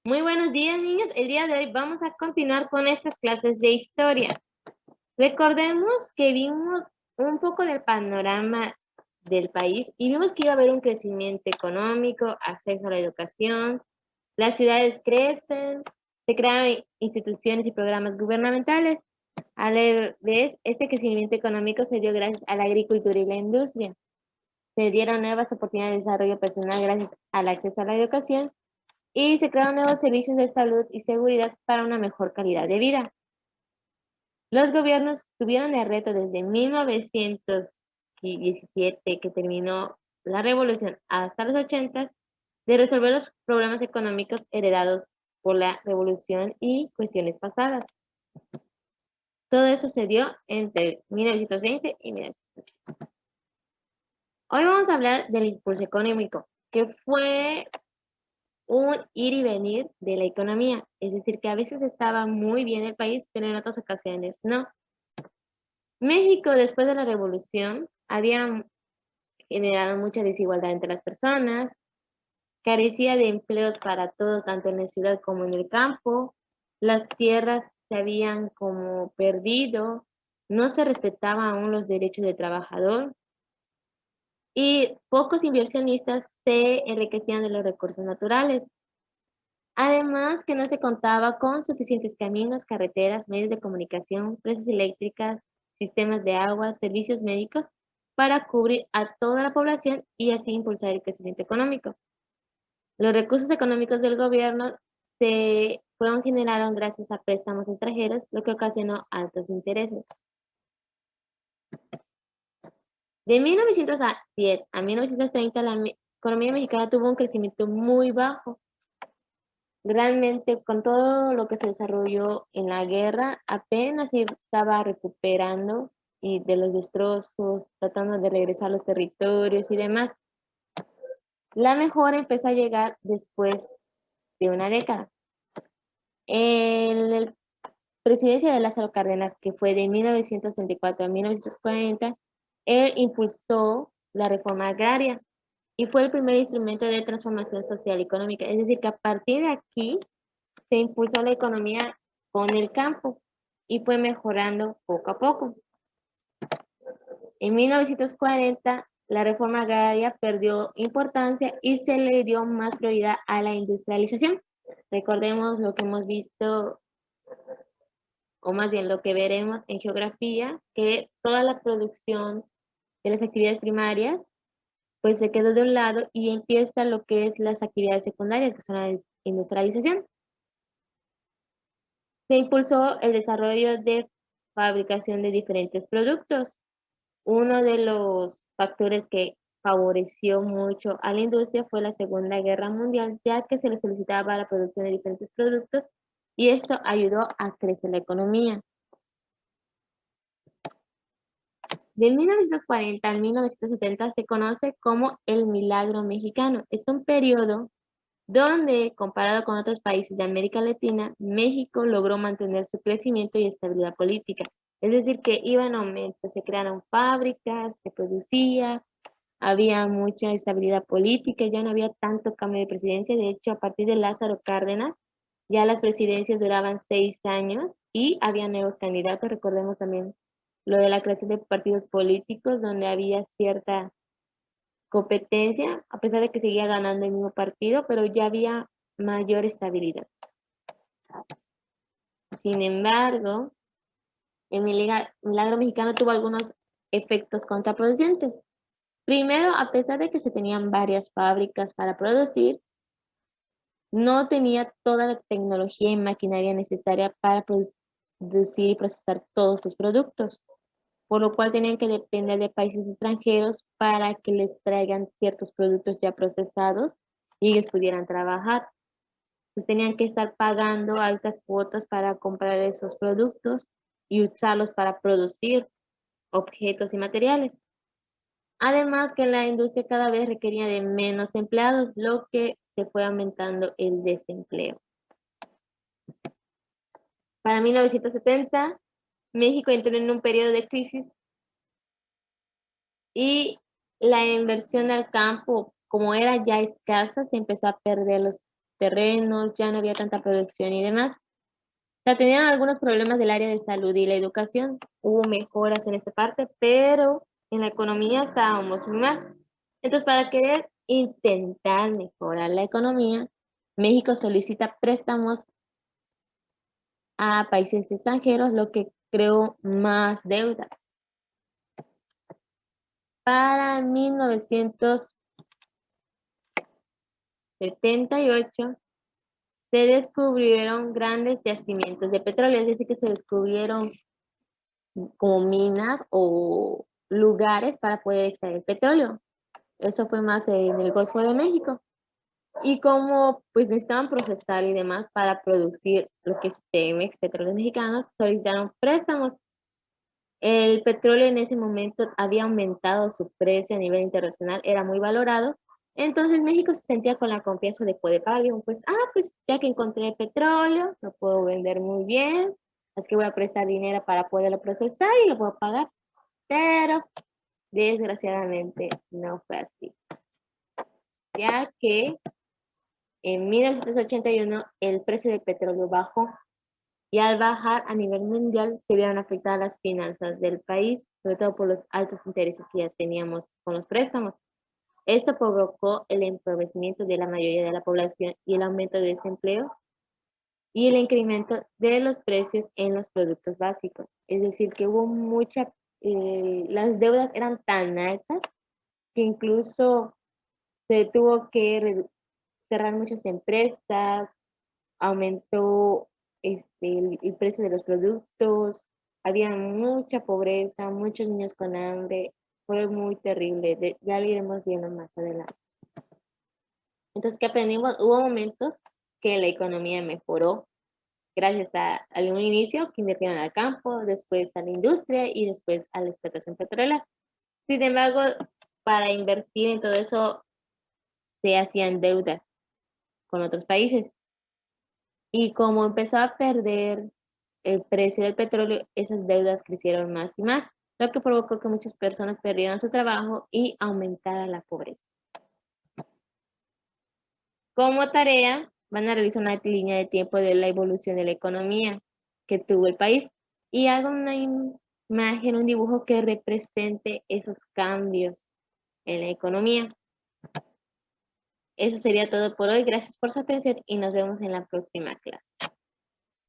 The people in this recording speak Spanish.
Muy buenos días, niños. El día de hoy vamos a continuar con estas clases de historia. Recordemos que vimos un poco del panorama del país y vimos que iba a haber un crecimiento económico, acceso a la educación, las ciudades crecen, se crean instituciones y programas gubernamentales. A la vez, este crecimiento económico se dio gracias a la agricultura y la industria. Se dieron nuevas oportunidades de desarrollo personal gracias al acceso a la educación y se crearon nuevos servicios de salud y seguridad para una mejor calidad de vida. Los gobiernos tuvieron el reto desde 1917, que terminó la revolución, hasta los 80, de resolver los problemas económicos heredados por la revolución y cuestiones pasadas. Todo eso se dio entre 1920 y 1980. Hoy vamos a hablar del impulso económico, que fue un ir y venir de la economía, es decir, que a veces estaba muy bien el país, pero en otras ocasiones no. México, después de la revolución, había generado mucha desigualdad entre las personas, carecía de empleos para todos, tanto en la ciudad como en el campo, las tierras se habían como perdido, no se respetaban aún los derechos del trabajador y pocos inversionistas se enriquecían de los recursos naturales. Además, que no se contaba con suficientes caminos, carreteras, medios de comunicación, presas eléctricas, sistemas de agua, servicios médicos para cubrir a toda la población y así impulsar el crecimiento económico. Los recursos económicos del gobierno se generaron gracias a préstamos extranjeros, lo que ocasionó altos intereses. De 1910 a 1930, la economía mexicana tuvo un crecimiento muy bajo. Realmente con todo lo que se desarrolló en la guerra, apenas se estaba recuperando y de los destrozos, tratando de regresar a los territorios y demás. La mejora empezó a llegar después de una década. En la presidencia de Lázaro Cárdenas, que fue de 1964 a 1940, él impulsó la reforma agraria y fue el primer instrumento de transformación social y económica. Es decir, que a partir de aquí se impulsó la economía con el campo y fue mejorando poco a poco. En 1940, la reforma agraria perdió importancia y se le dio más prioridad a la industrialización. Recordemos lo que hemos visto, o más bien lo que veremos en geografía, que toda la producción de las actividades primarias pues se quedó de un lado y empieza lo que es las actividades secundarias, que son la industrialización. Se impulsó el desarrollo de fabricación de diferentes productos. Uno de los factores que favoreció mucho a la industria fue la Segunda Guerra Mundial, ya que se le solicitaba la producción de diferentes productos y esto ayudó a crecer la economía. De 1940 al 1970 se conoce como el Milagro Mexicano. Es un periodo donde, comparado con otros países de América Latina, México logró mantener su crecimiento y estabilidad política. Es decir, que iba en aumento, se crearon fábricas, se producía, había mucha estabilidad política, ya no había tanto cambio de presidencia. De hecho, a partir de Lázaro Cárdenas, ya las presidencias duraban 6 años y había nuevos candidatos. Recordemos también lo de la creación de partidos políticos, donde había cierta competencia, a pesar de que seguía ganando el mismo partido, pero ya había mayor estabilidad. Sin embargo, el milagro mexicano tuvo algunos efectos contraproducentes. Primero, a pesar de que se tenían varias fábricas para producir, no tenía toda la tecnología y maquinaria necesaria para producir y procesar todos sus productos, por lo cual tenían que depender de países extranjeros para que les traigan ciertos productos ya procesados y ellos pudieran trabajar. Pues tenían que estar pagando altas cuotas para comprar esos productos y usarlos para producir objetos y materiales. Además que la industria cada vez requería de menos empleados, lo que se fue aumentando el desempleo. Para 1970, México entró en un periodo de crisis y la inversión al campo, como era ya escasa, se empezó a perder los terrenos, ya no había tanta producción y demás. O sea, tenían algunos problemas del área de salud y la educación. Hubo mejoras en esta parte, pero en la economía estábamos muy mal. Entonces, para querer intentar mejorar la economía, México solicita préstamos a países extranjeros, lo que creó más deudas. Para 1978 se descubrieron grandes yacimientos de petróleo, es decir, que se descubrieron como minas o lugares para poder extraer petróleo. Eso fue más en el Golfo de México. Y como pues necesitaban procesar y demás para producir lo que es Pemex, Petróleos Mexicanos, solicitaron préstamos. El petróleo en ese momento había aumentado su precio a nivel internacional, era muy valorado. Entonces México se sentía con la confianza de poder pagar. Dijo, pues ya que encontré petróleo, lo puedo vender muy bien, así que voy a prestar dinero para poderlo procesar y lo puedo pagar. Pero desgraciadamente no fue así, ya que en 1981 el precio del petróleo bajó y al bajar a nivel mundial se vieron afectadas las finanzas del país, sobre todo por los altos intereses que ya teníamos con los préstamos. Esto provocó el empobrecimiento de la mayoría de la población y el aumento de desempleo y el incremento de los precios en los productos básicos. Es decir, que hubo las deudas eran tan altas que incluso se tuvo que cerrar muchas empresas, aumentó el precio de los productos, había mucha pobreza, muchos niños con hambre, fue muy terrible, ya lo iremos viendo más adelante. Entonces, ¿qué aprendimos? Hubo momentos que la economía mejoró gracias a un inicio que invirtieron al campo, después a la industria y después a la explotación petrolera. Sin embargo, para invertir en todo eso se hacían deudas con otros países. Y como empezó a perder el precio del petróleo, esas deudas crecieron más y más, lo que provocó que muchas personas perdieran su trabajo y aumentara la pobreza. Como tarea, van a realizar una línea de tiempo de la evolución de la economía que tuvo el país y hagan una imagen, un dibujo que represente esos cambios en la economía. Eso sería todo por hoy. Gracias por su atención y nos vemos en la próxima clase.